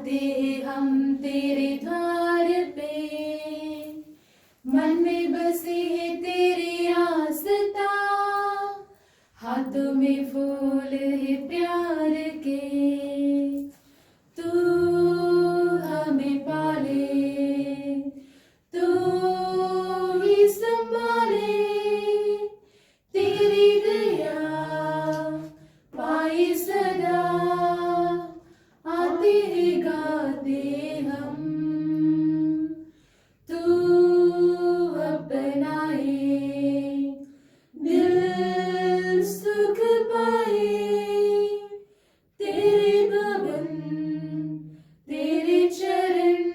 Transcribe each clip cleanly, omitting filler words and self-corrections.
आते हैं हम तेरे द्वार पे, मन में बसे है तेरी आस्था, हाथों में फूल है प्यार के। तू हमें पाले, तू ही संभाले, तेरी दया पाई सदा, आते हैं गाते हम। तू अपनाए, दिल सुख पाए, तेरे भवन तेरे चरण,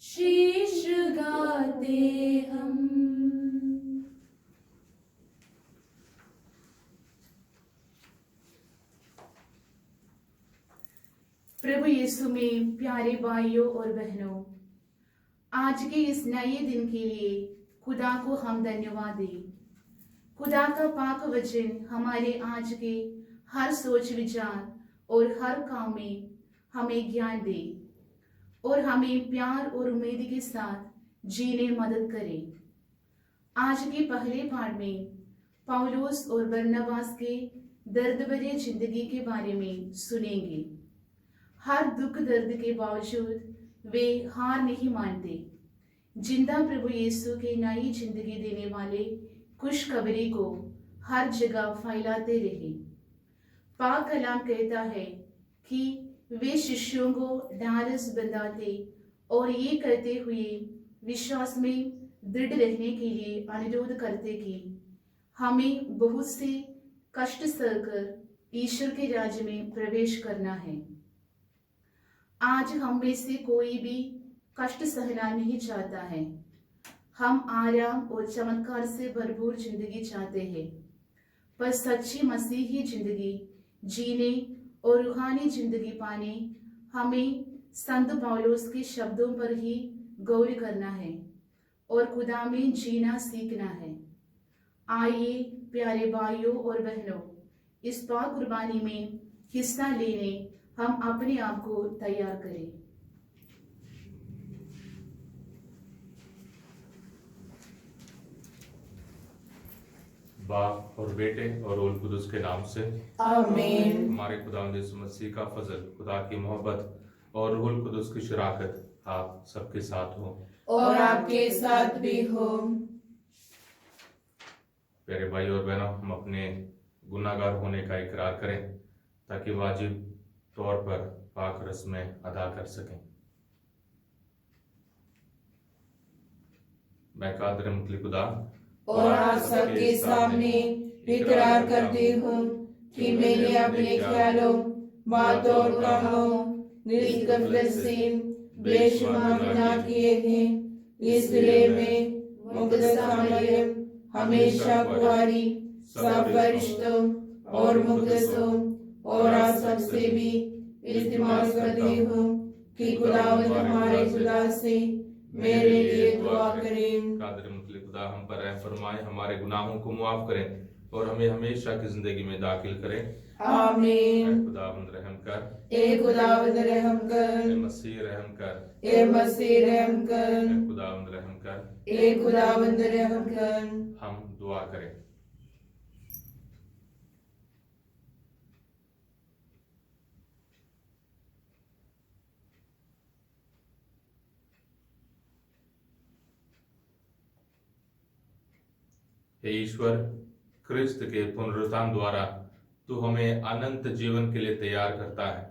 शीश गाते हम। प्रभु यीशु में प्यारे भाइयों और बहनों, आज के इस नए दिन के लिए खुदा को हम धन्यवाद दें। खुदा का पाक वचन हमारे आज के हर सोच विचार और हर काम में हमें ज्ञान दे और हमें प्यार और उम्मीद के साथ जीने मदद करे। आज के पहले पाठ में पौलुस और बरनबास के दर्द भरे जिंदगी के बारे में सुनेंगे। हर दुख दर्द के बावजूद वे हार नहीं मानते। जिंदा प्रभु यीशु के नई जिंदगी देने वाले खुशखबरी को हर जगह फैलाते रहे। पाक कलाम कहता है कि वे शिष्यों को ढाढ़स बंधाते और ये करते हुए विश्वास में दृढ़ रहने के लिए अनुरोध करते कि हमें बहुत से कष्ट सहकर ईश्वर के राज्य में प्रवेश करना है। आज हम में से कोई भी कष्ट सहना नहीं चाहता है। हम आराम और चमत्कार से भरपूर जिंदगी चाहते हैं, पर सच्ची मसीही जिंदगी जीने और रूहानी जिंदगी पाने हमें संत पौलुस के शब्दों पर ही गौर करना है और खुदा में जीना सीखना है। आइए प्यारे भाइयों और बहनों, इस पाक कुर्बानी में हिस्सा लेने हम अपने आप को तैयार करें। बाप और बेटे और रूह कुदुस के नाम से आमीन। हमारे खुदावंद यीशु मसीह का फजल, खुदा की मोहब्बत और रूह कुदुस की शराकत आप सबके साथ हो और आपके साथ भी हो। प्यारे भाई और बहनों, हम अपने गुनाहगार होने का इकरार करें ताकि वाजिब तौर पर पाक रस्में अदा कर सकें। मैं कादिर मुतलक खुदा और आप सबके सामने इकरार करती हूँ कि मैंने अपने ख्यालों, बातों और कामों निष्गफलत से बेशुमार गुनाह किए हैं। इसलिए मैं मुक़द्दसा मरियम हमेशा कुंवारी सब फरिश्तों और मुक़द्दसों और आप सबसे भी इल्तिमास करती हूँ कि खुदावंद हमारे खुदा से मेरे लिए दुआ करें। कादिर मुतलक खुदा हम पर रहम फरमाए, हमारे गुनाहों को माफ करें और हमें हमेशा की जिंदगी में दाखिल करें। आमीन। खुदावंद रहम कर, ए खुदावंद रहम कर, ए मसीह रहम कर, ए मसीह रहम कर, ए खुदावंद रहम कर। ए खुदावंद रहम कर। हम दुआ करें। हे ईश्वर, क्रिस्त के पुनरुत्थान द्वारा तू हमें अनंत जीवन के लिए तैयार करता है।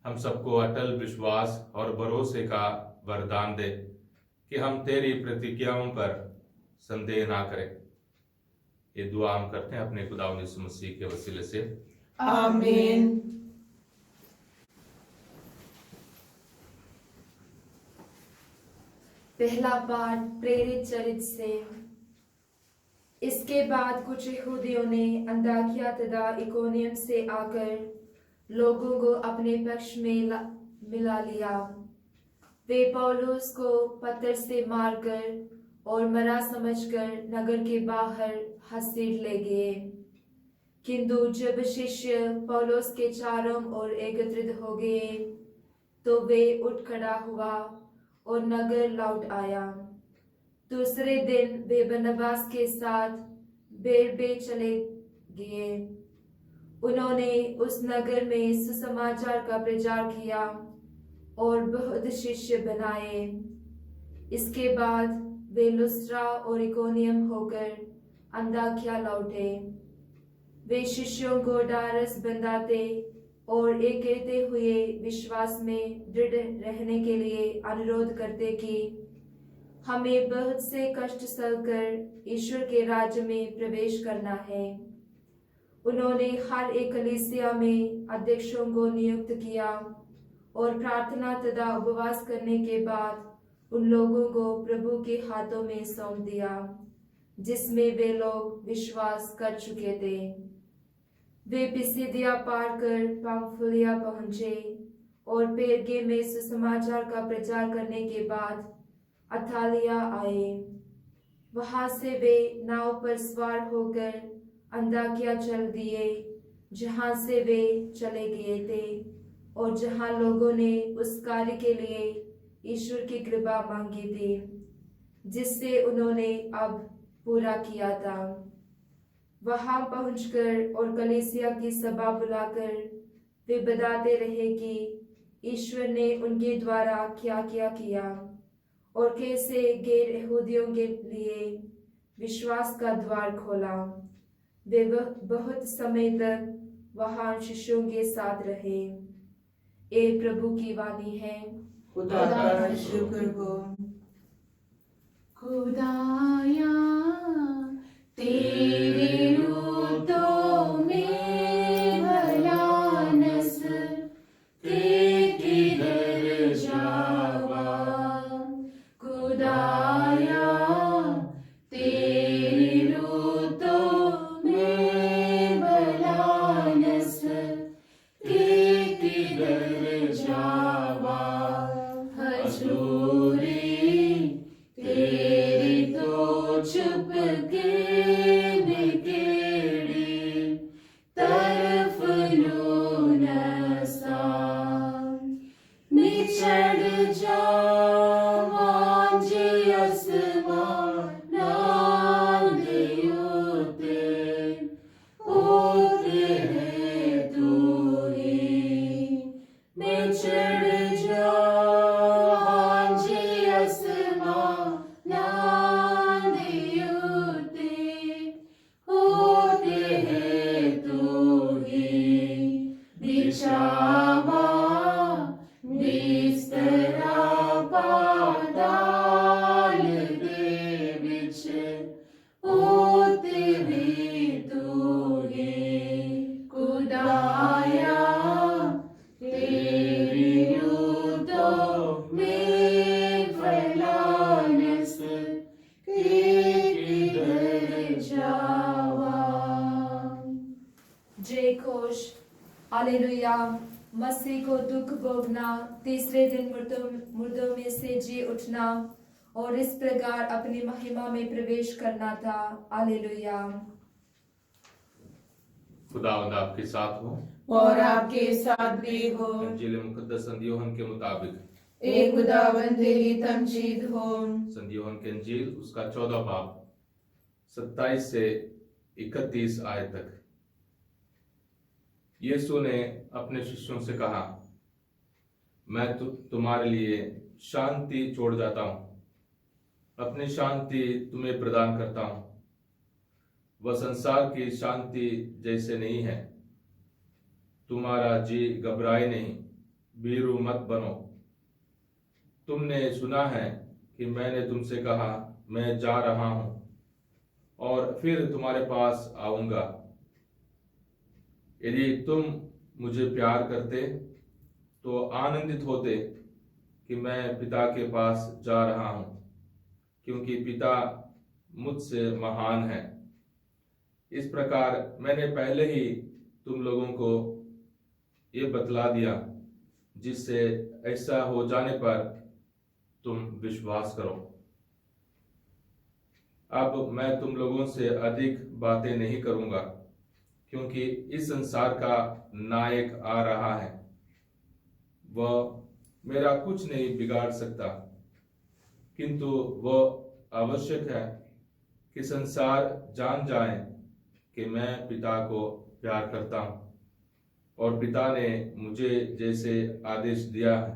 हम सबको अटल विश्वास और भरोसे का वरदान दे कि हम तेरी प्रतिज्ञाओं पर संदेह ना करें। ये दुआ हम करते हैं अपने खुदावंद यीशु मसीह के वसीले से, आमीन। पहला पाठ प्रेरित चरित्र से। इसके बाद कुछ यहूदियों ने अंताकिया तथा इकोनियम से आकर लोगों को अपने पक्ष में मिला लिया। वे पौलुस को पत्थर से मारकर और मरा समझकर नगर के बाहर घसीट ले गए। किंतु जब शिष्य पौलुस के चारों ओर एकत्रित हो गए तो वे उठ खड़ा हुआ और नगर लौट आया। दूसरे दिन वे बरनबास के साथ बेरबे चले गए। उन्होंने उस नगर में सुसमाचार का प्रचार किया और बहुत शिष्य बनाए। इसके बाद वे लुस्त्रा और इकोनियम होकर अंताकिया लौटे। वे शिष्यों को ढाढ़स बंधाते और एक कहते हुए विश्वास में दृढ़ रहने के लिए अनुरोध करते कि हमें बहुत से कष्ट सहकर ईश्वर के राज्य में प्रवेश करना है। उन्होंने हर एक कलीसिया में अध्यक्षों को नियुक्त किया और प्रार्थना तथा उपवास करने के बाद उन लोगों को प्रभु के हाथों में सौंप दिया जिसमें वे लोग विश्वास कर चुके थे। वे पिसिदिया पार कर पाम्फिलिया पहुंचे और पेरगे में सुसमाचार का प्रचार करने के बाद अथालिया आए। वहां से वे नाव पर सवार होकर अंताकिया चल दिए, जहां से वे चले गए थे और जहां लोगों ने उस कार्य के लिए ईश्वर की कृपा मांगी थी जिससे उन्होंने अब पूरा किया था। वहां पहुंचकर और कलीसिया की सभा बुलाकर वे बताते रहे कि ईश्वर ने उनके द्वारा क्या क्या किया और कैसे गैर यहूदियों के लिए विश्वास का द्वार खोला। वे बहुत समय तक वहां शिष्यों के साथ रहे। ये प्रभु की वाणी है। खुदा का शुक्र हो। खुदाया तेरे रूतों में भला नस्ल के किधर जावा। खुदाया तेरे रूतों में भला नस्ल के किधर जावा। हजूरी तेरी तो चुप के तरफ नून सा चढ़ जावां जे आसमान नांदे होते है तू ही। मैं चढ़ जावां जे आसमान नांदे होते है तू ही। बिछावा बिस्तरा पाताल दे विच होते भी तू ही। खुदाया तेरी रूतों में फैला नस्ल के किधर जावा। जय घोष। हालेलुया। मसीह को दुख भोगना, तीसरे दिन मुर्दों में से जी उठना और इस प्रकार अपनी महिमा में प्रवेश करना था। हालेलुया। खुदावंद आपके साथ हो और आपके साथ भी हो। इंजील मुकद्दस संत यूहन्ना के मुताबिक ए खुदावंद तेरी तमजीद हो। संत यूहन्ना के इंजील उसका 14 बाब 27 से 31 आयत तक। यीशु ने अपने शिष्यों से कहा, मैं तुम्हारे लिए शांति छोड़ जाता हूं, अपनी शांति तुम्हें प्रदान करता हूं। वह संसार की शांति जैसे नहीं है। तुम्हारा जी घबराए नहीं, भीरू मत बनो। तुमने सुना है कि मैंने तुमसे कहा, मैं जा रहा हूं और फिर तुम्हारे पास आऊंगा। यदि तुम मुझे प्यार करते तो आनंदित होते कि मैं पिता के पास जा रहा हूं, क्योंकि पिता मुझसे महान है। इस प्रकार मैंने पहले ही तुम लोगों को ये बतला दिया, जिससे ऐसा हो जाने पर तुम विश्वास करो। अब मैं तुम लोगों से अधिक बातें नहीं करूंगा, क्योंकि इस संसार का नायक आ रहा है। वह मेरा कुछ नहीं बिगाड़ सकता, किंतु वह आवश्यक है कि संसार जान जाए कि मैं पिता को प्यार करता हूं और पिता ने मुझे जैसे आदेश दिया है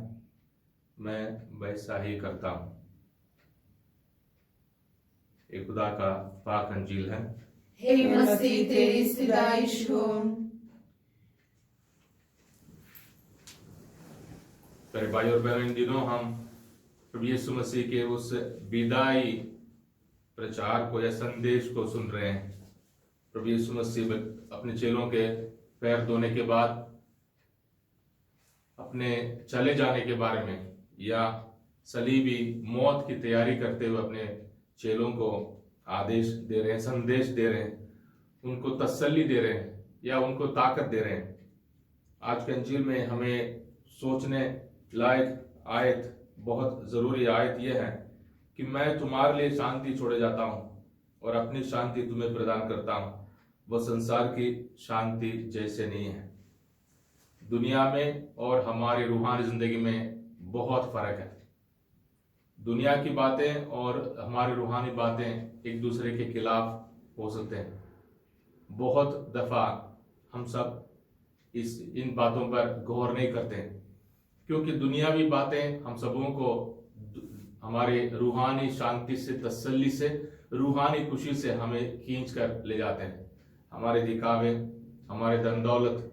मैं वैसा ही करता हूं। ये खुदा का पाक अंजील है। हे मसीह तेरी सिदाइश हो। प्यारे भाई और बहनों, इन दिनों हम प्रभु यीशु मसीह के उस विदाई प्रचार को या संदेश को सुन रहे हैं। प्रभु यीशु मसीह अपने चेलों के पैर धोने के बाद अपने चले जाने के बारे में या सलीबी मौत की तैयारी करते हुए अपने चेलों को आदेश दे रहे हैं, संदेश दे रहे हैं, उनको तसल्ली दे रहे हैं या उनको ताकत दे रहे हैं। आज के अंजील में हमें सोचने लायक आयत, बहुत जरूरी आयत यह है कि मैं तुम्हारे लिए शांति छोड़े जाता हूं और अपनी शांति तुम्हें प्रदान करता हूं। वह संसार की शांति जैसे नहीं है। दुनिया में और हमारी रूहानी जिंदगी में बहुत फर्क है। दुनिया की बातें और हमारी रूहानी बातें एक दूसरे के खिलाफ हो सकते हैं। बहुत दफा हम सब इन बातों पर गौर नहीं करते, क्योंकि दुनियावी बातें हम सबों को हमारे रूहानी शांति से, तसल्ली से, रूहानी खुशी से हमें खींच कर ले जाते हैं। हमारे दिखावे, हमारे धन दौलत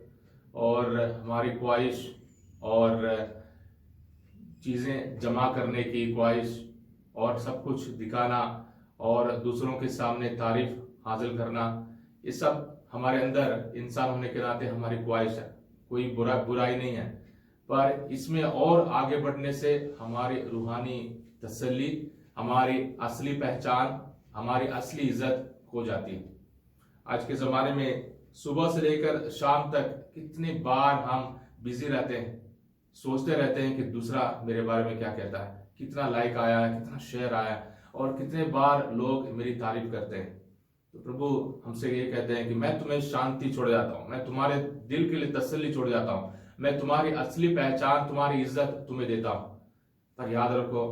और हमारी ख्वाहिश और चीज़ें जमा करने की ख्वाहिश और सब कुछ दिखाना और दूसरों के सामने तारीफ हासिल करना, ये सब हमारे अंदर इंसान होने के नाते हमारी ख्वाहिश है। कोई बुराई नहीं है, पर इसमें और आगे बढ़ने से हमारी रूहानी तसल्ली, हमारी असली पहचान, हमारी असली इज्जत खो जाती है। आज के ज़माने में सुबह से लेकर शाम तक कितनी बार हम बिजी रहते हैं, सोचते रहते हैं कि दूसरा मेरे बारे में क्या कहता है, कितना लाइक आया है, कितना शेयर आया और कितने बार लोग मेरी तारीफ करते हैं। तो प्रभु हमसे ये कहते हैं कि मैं तुम्हें शांति छोड़ जाता हूँ, मैं तुम्हारे दिल के लिए तसल्ली छोड़ जाता हूँ, मैं तुम्हारी असली पहचान, तुम्हारी इज्जत तुम्हें देता हूँ। पर याद रखो,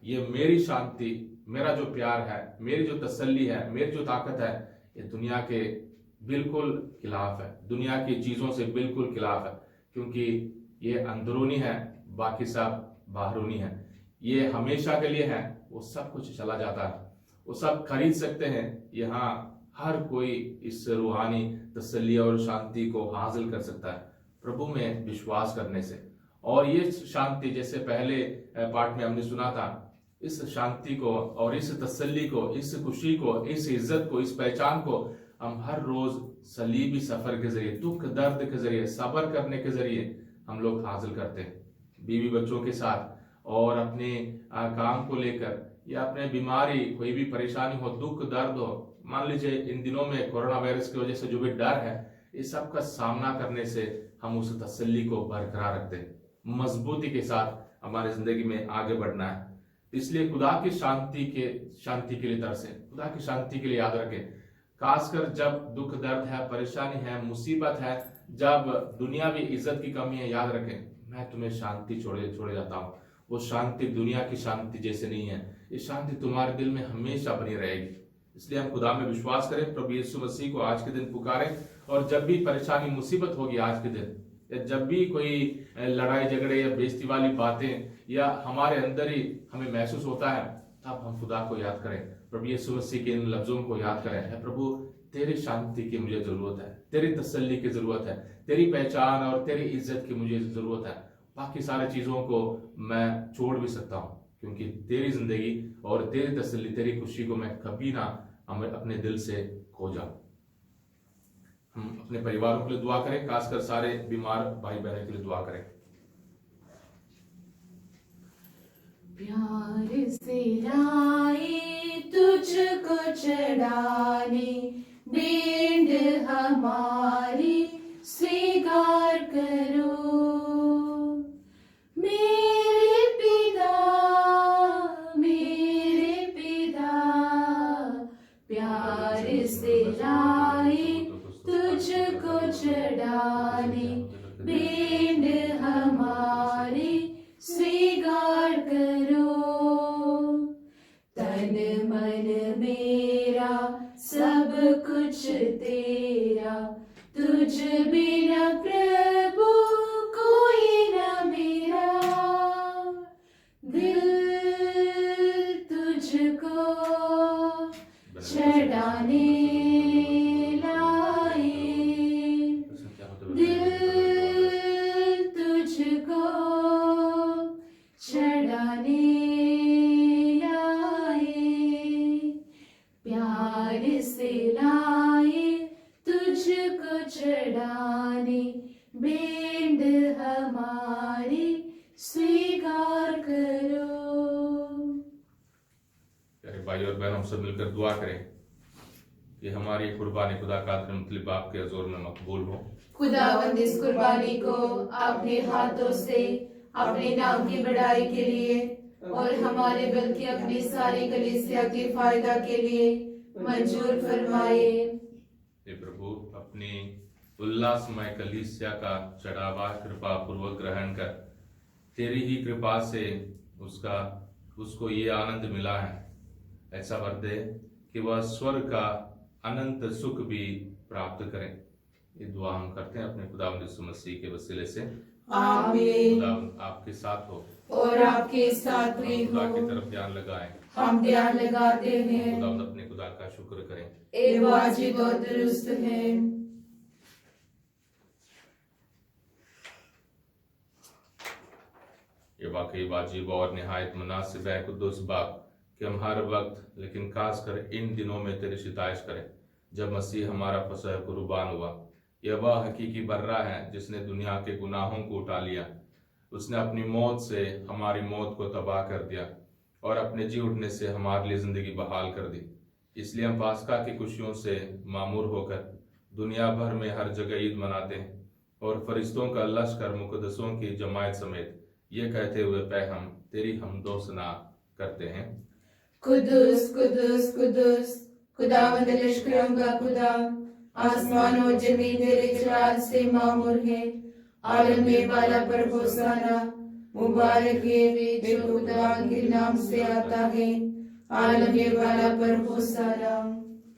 ये मेरी शांति, मेरा जो प्यार है, मेरी जो तसल्ली है, मेरी जो ताकत है, ये दुनिया के बिल्कुल खिलाफ है, दुनिया की चीजों से बिल्कुल खिलाफ है, क्योंकि ये अंदरूनी है, बाकी सब बाहरूनी है। ये हमेशा के लिए है, वो सब कुछ चला जाता है, वो सब खरीद सकते हैं। यहाँ हर कोई इस रूहानी तसल्ली और शांति को हासिल कर सकता है प्रभु में विश्वास करने से। और ये शांति, जैसे पहले पाठ में हमने सुना था, इस शांति को और इस तसल्ली को, इस खुशी को, इस इज्जत को, इस पहचान को हम हर रोज सलीबी सफर के जरिए, दुख दर्द के जरिए, सब्र करने के जरिए हम लोग हासिल करते हैं। बीवी बच्चों के साथ और अपने काम को लेकर या अपने बीमारी, कोई भी परेशानी हो, दुख दर्द हो, मान लीजिए इन दिनों में कोरोना वायरस की वजह से जो भी डर है, इस सब का सामना करने से हम उस तसल्ली को बरकरार रखते हैं। मजबूती के साथ हमारी जिंदगी में आगे बढ़ना है। इसलिए खुदा की शांति के लिए तरसें, खुदा की शांति के लिए याद रखें। खासकर जब दुख दर्द है, परेशानी है, मुसीबत है, जब दुनियावी इज्जत की कमी है, याद रखें मैं तुम्हें शांति छोड़े जाता हूँ। वो शांति दुनिया की शांति जैसे नहीं है, ये शांति तुम्हारे दिल में हमेशा बनी रहेगी। इसलिए हम खुदा में विश्वास करें, प्रभु यीशु मसीह को आज के दिन पुकारें, और जब भी परेशानी मुसीबत होगी आज के दिन, या जब भी कोई लड़ाई झगड़े या बेइज्जती वाली बातें या हमारे अंदर ही हमें महसूस होता है, तब हम खुदा को याद करें, प्रभु यीशु मसीह के इन लफ्जों को याद करें, है प्रभु तेरी शांति की मुझे जरूरत है, तेरी तसल्ली की जरूरत है, तेरी पहचान और तेरी इज्जत की मुझे जरूरत है। बाकी सारी चीजों को मैं छोड़ भी सकता हूँ, क्योंकि तेरी जिंदगी और तेरी तसल्ली, तेरी खुशी को मैं कभी ना अपने दिल से खो जाऊं। हम अपने परिवारों के लिए दुआ करें, खासकर सारे बीमार भाई बहनों के लिए दुआ करें। प्यार से लाए तुझको चढ़ाने, भेंट हमारी स्वीकार करो। मेरे पिता प्यार से लाए तुझको चढ़ाने, भेंट हमारी स्वीकार करो। तन मन मेरा सब कुछ तेरा, तुझ बिना प्रभु कोई न मेरा। दिल तुझको चढ़ाने लाए, दिल तुझको चढ़ाने लाए, प्यार से लाए तुझको चढ़ाने, बेंड हमारी स्वीकार करो। प्यारे भाई और बहन, हम सब मिलकर दुआ करें कि हमारी कुर्बानी खुदा कादिर मुतलिब आपके हजूर में मकबूल हो। खुदावंद इस कुर्बानी को अपने हाथों से अपने नाम की बढ़ाई के लिए और हमारे बल्कि अपनी सारी कलीसिया के फायदा के लिए मंजूर फरमाए। हे प्रभु, अपनी उल्लासमय कलीसिया का चढ़ावा कृपा पूर्वक ग्रहण कर, तेरी ही कृपा से उसको ये आनंद मिला है, ऐसा वर दे कि वह स्वर्ग का अनंत सुख भी प्राप्त करें। ये दुआ हम करते हैं अपने खुदावंद यीशु मसीह के वसीले से। आमीन। खुदावंद आपके साथ हो और आपके साथ भी खुदा हो। की तरफ ध्यान लगाएं। हम ध्यान लगाते हैं। खुदावंद अपने खुदा का शुक्र करें। ये वाजिब और दुरुस्त है। ये वाकई वाजिब और निहायत मुनासिब है कुद्दूस बाप कि हम हर वक्त लेकिन खासकर इन दिनों में तेरी सिताइश करें जब मसीह हमारा फसह कुर्बान हुआ। यह वह हकीकी बर्रा है जिसने दुनिया के गुनाहों को उठा लिया। उसने अपनी मौत से हमारी मौत को तबाह कर दिया और अपने जी उठने से हमारे लिए जिंदगी बहाल कर दी। इसलिए हम पास्का की खुशियों से मामूर होकर दुनिया भर में हर जगह ईद मनाते हैं और फरिश्तों का लश्कर मुकद्दसों की जमायत समेत ये कहते हुए पैहम तेरी हमदो सना करते हैं। कुदुस कुदुस कुदुस खुदावंद लश्करों का खुदा, आसमान और जमीन तेरे जलाल से मामूर है। आलम में वाला पर होसाना, मुबारक है वे जो खुदा के नाम से आता है। आलम में वाला पर होसाना।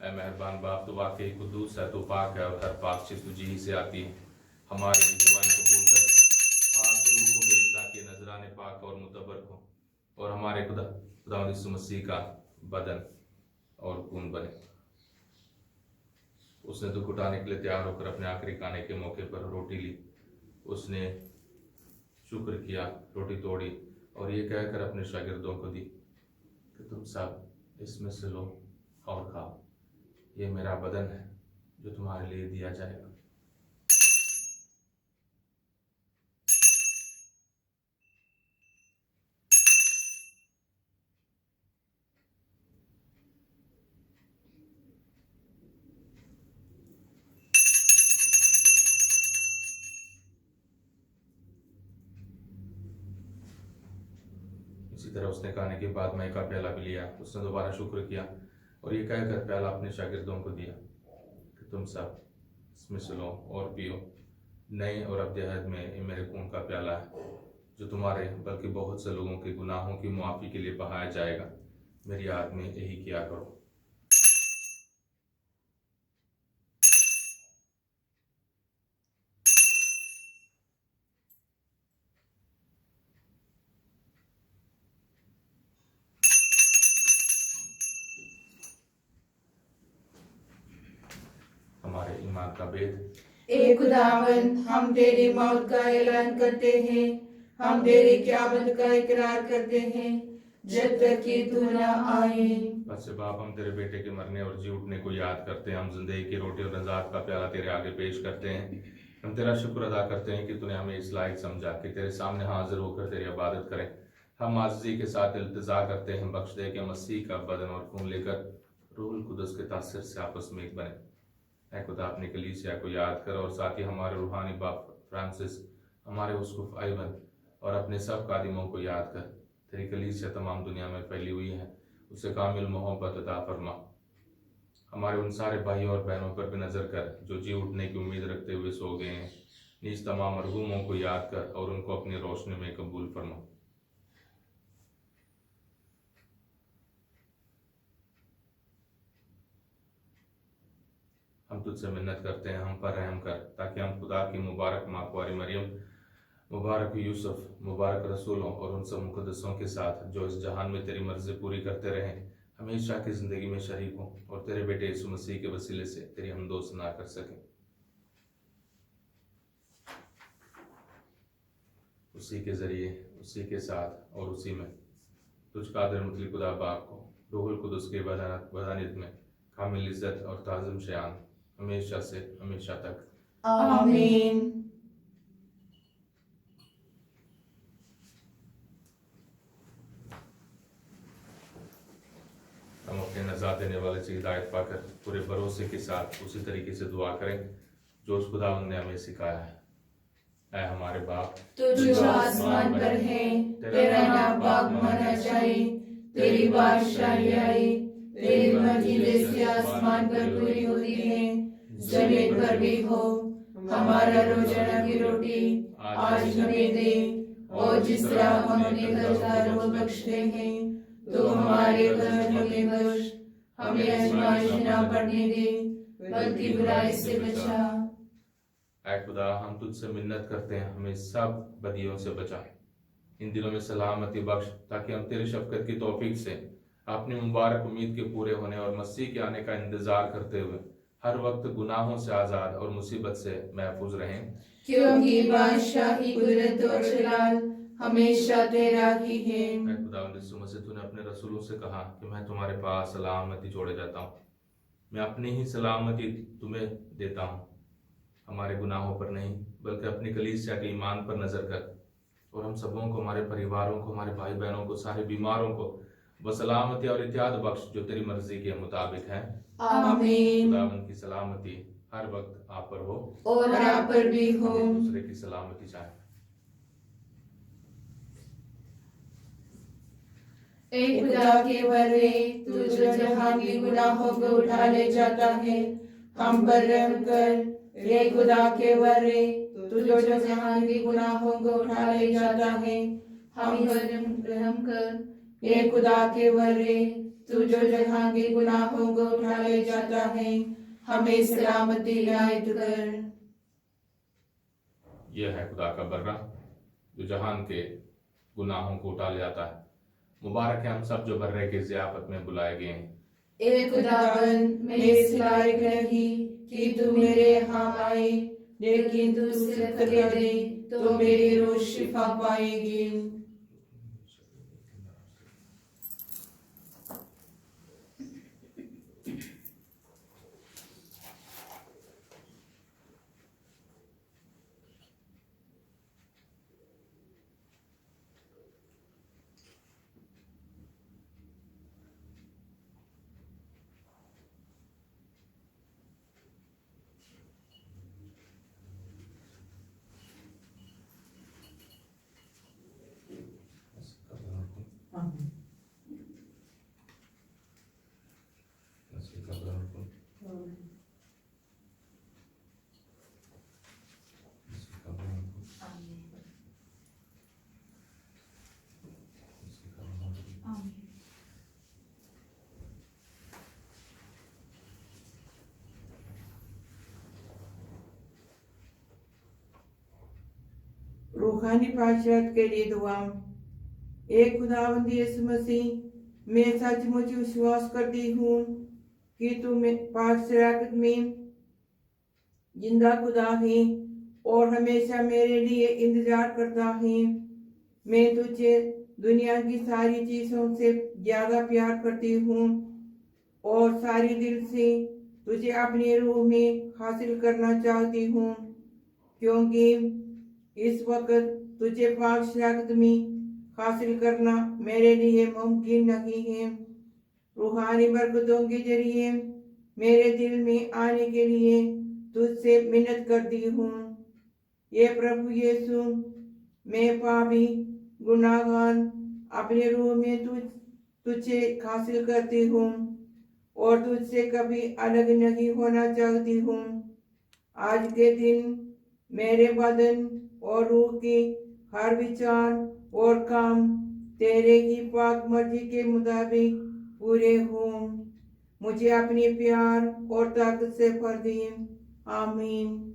ऐ मेहरबान बाप, तो वाकई कुद्दूस है, तो पाक है और हर पाक चीज तुझी ही से आती है। हमारी दुआएं कबूल कर, पाक रूह को भेज ताकि नजराने पाक और मुतबर हो और हमारे खुदा यीशु मसीह का बदन और खून बने। उसने दुख उठाने के लिए तैयार होकर अपने आखिरी खाने के मौके पर रोटी ली। उसने शुक्र किया, रोटी तोड़ी और ये कहकर अपने शागिर्दों को दी कि तुम सब इसमें से लो और खाओ, ये मेरा बदन है जो तुम्हारे लिए दिया जाएगा। इसी तरह उसने खाने के बाद मई का प्याला भी लिया। उसने दोबारा शुक्र किया और ये कहकर प्याला अपने शागिर्दों को दिया कि तुम सब इसमें से लो और पियो। नए और अब्दी अहद में ये मेरे खून का प्याला है जो तुम्हारे बल्कि बहुत से लोगों के गुनाहों की मुआफ़ी के लिए बहाया जाएगा। मेरी याद में यही किया करो। हमारे ईमान का भेद। ए खुदावंद, हम तेरी मौत का ऐलान करते हैं, हम तेरी क़यामत का इकरार करते हैं जब तक कि तू न आए। बस बाप, हम तेरे बेटे के मरने और जी उठने को याद करते हैं। हम जिंदगी की रोटी और नजात का प्याला तेरे आगे पेश करते हैं। हम तेरा शुक्र अदा करते हैं कि तूने हमें इस लायक समझा कि तेरे सामने हाजिर होकर तेरी इबादत करें। हम आजिज़ी के साथ इल्तिजा करते हैं, बख्श दे कि मसीह का बदन और खून लेकर रूहुल कुदस के तासीर से आपस में एक बने। ऐ खुदा, अपनी कलीसिया को याद कर और साथ ही हमारे रूहानी बाप फ्रांसिस, हमारे उस्कुफ आइवन और अपने सब कादिमों को याद कर। तेरी कलीसिया तमाम दुनिया में फैली हुई है, उसे कामिल मोहब्बत अता फरमा। हमारे उन सारे भाइयों और बहनों पर भी नजर कर जो जी उठने की उम्मीद रखते हुए सो गए हैं। नीज तमाम मरहूमों को याद कर और उनको अपनी रोशनी में कबूल फरमा। हम तुझसे मिन्नत करते हैं, हम पर रहम कर, ताकि हम खुदा की मुबारक माँ कुंवारी मरियम, मुबारक यूसुफ, मुबारक रसूलों और उन सब मुकद्दसों के साथ जो इस जहान में तेरी मर्जी पूरी करते रहें, हमेशा की ज़िंदगी में शरीक हों और तेरे बेटे यीशु मसीह के वसीले से तेरी हमदो सना कर सकें। उसी के ज़रिए, उसी के साथ और उसी में तुझ कादिर मुतलक खुदा बाप को रूहुल कुदस के वदानियत में कामिल इज़्ज़त और ताज़िम शान हमेशा से हमेशा तक। आमीन। हम अपने नज़ात देने वाले से हिदायत पाकर पूरे भरोसे के साथ उसी तरीके से दुआ करें जो उस खुदावंद ने हमें सिखाया है। ऐ हमारे बाप, तू जो आसमान पर है, तेरा नाम पाक माना जाए, तेरी बादशाही आए, तेरी मर्जी जैसे आसमान पर पूरी होती है जमीन पर भी हो। हमारा रोजाना की रोटी आज हमें दे, और जिस तरह हम अपने कर्जदारों को बख्शते हैं, तो हमारे कर्ज हमें बख्श, हमें आजमाइश में न पड़ने दे, बल्कि बुराई से बचा। ऐ खुदा, हम तुझसे मिन्नत करते हैं, हमें सब बदियों से बचा, इन दिनों में सलामती बख्श, ताकि हम तेरे शफकत की तौफीक से अपनी मुबारक उम्मीद के पूरे होने और मसीह के आने का इंतजार करते हुए हर वक्त गुनाहों से आज़ाद और मुसीबत से महफूज रहें। क्योंकि बादशाही, कुदरत और जलाल हमेशा तेरा ही है। ऐ खुदावंद यीशु मसीह, तूने अपने रसूलों से कहा कि मैं तुम्हारे पास सलामती छोड़े जाता हूँ, मैं अपनी ही सलामती तुम्हें देता हूँ। हमारे गुनाहों पर नहीं बल्कि अपनी कलीसिया के ईमान पर नजर कर, और हम सबों को, हमारे परिवारों को, हमारे भाई बहनों को, सारे बीमारों को वो सलामती और इत्याद बख्श जो तेरी मर्जी के मुताबिक है। आमीन। खुदावंद की सलामती हर वक्त आप पर हो और आप पर भी हो। एक दूसरे की सलामती चाहे। एक खुदा के वरे, तू जो जहां के गुनाहों को उठा ले जाता है, हम पर रहम कर। एक खुदा के वरे, तू जो जहां के गुनाहों को उठा ले जाता है, हम पर रहम कर। एक खुदा के वरे, तू जो जहां के गुनाहों को उठा ले जाता है, हमें सलामती इनायत कर। यह है खुदा का बर्रा जो जहान के गुनाहों को उठा ले आता है। मुबारक है हम सब जो बर्रे के ज़ियाफत में बुलाए गए हैं। एक खुदावन, मैं इस लायक नहीं कि तू मेरे यहाँ आए, लेकिन तू सिर्फ कह दे तो मेरी रूह शिफा पाएगी। रूहानी पाशरत के लिए दुआ। एक खुदावंद यीशु मसीह, मैं सचमुच विश्वास करती हूँ कि तू पाक शराकत में जिंदा खुदा है और हमेशा मेरे लिए इंतजार करता है। मैं तुझे दुनिया की सारी चीजों से ज्यादा प्यार करती हूँ और सारी दिल से तुझे अपनी रूह में हासिल करना चाहती हूँ, क्योंकि इस वक्त तुझे पाक शराकत में हासिल करना मेरे लिए मुमकिन नहीं है। रूहानी बरकतों के जरिए मेरे दिल में आने के लिए तुझसे मिन्नत करती हूँ। ये प्रभु यीशु, मैं पापी गुनाहगार अपने रूह में तुझे हासिल करती हूँ और तुझसे कभी अलग नहीं होना चाहती हूँ। आज के दिन मेरे बदन और रूह के हर विचार और काम तेरे की पाक मर्जी के मुताबिक पूरे हों। मुझे अपने प्यार और ताकत से भर दे। आमीन।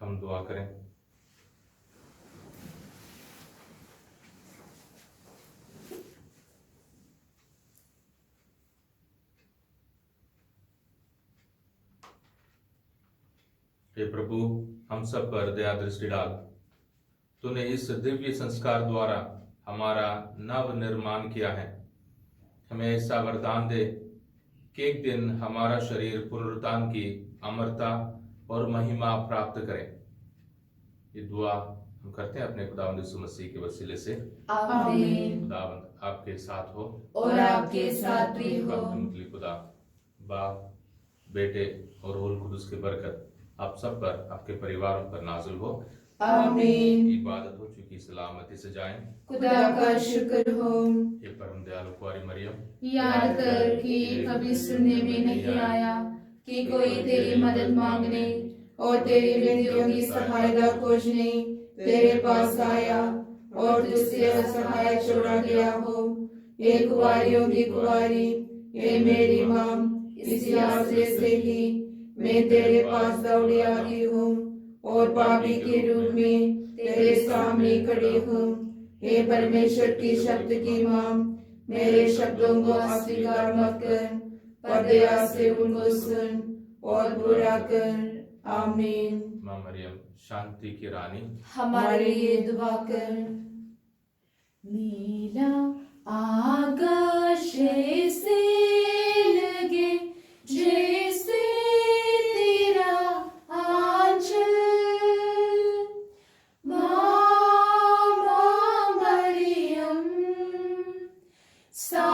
हम दुआ करें। हे प्रभु, हम सब पर दया दृष्टि डाल। तूने इस दिव्य संस्कार द्वारा हमारा नव निर्माण किया है। हमें ऐसा वरदान दे कि एक दिन हमारा शरीर पुनरुत्थान की अमरता और महिमा प्राप्त करे। ये दुआ हम करते हैं अपने खुदावंद यीशु मसीह के वसीले से। आमीन। खुदावंद आपके साथ हो और आपके साथ भी हो। खुदा बाप, बेटे और रूह कुदुस की बरकत आप सब पर, आपके परिवारों पर नाज़िल हो। आमीन। इबादत हो चुकी सलामती से जाएं। खुदा का शुक्र हो। हे परम दयालु कुंवारी मरियम, याद कर कि कभी सुनने में नहीं आया कि कोई तेरी मदद मांगने और तेरी विनतियों की सहायता खोजने तेरे पास आया और तुझसे असहाय छोड़ा गया हो। ये कुंवारियों की कुंवारी, ये मेरी माँ, इसी आसरे से ही मैं तेरे पास दौड़ी आई हूँ और पापी के रूप में तेरे सामने खड़ी हूँ। हे परमेश्वर की शब्द की माँ, मेरे शब्दों को अस्वीकार मत कर, पर दया से उनको सुन और पूरा कर। आमीन। माँ मरियम शांति की रानी, हमारे लिए दुआ कर। नीला आकाश से लगे जैसे तेरा आंचल, माँ मरियम सा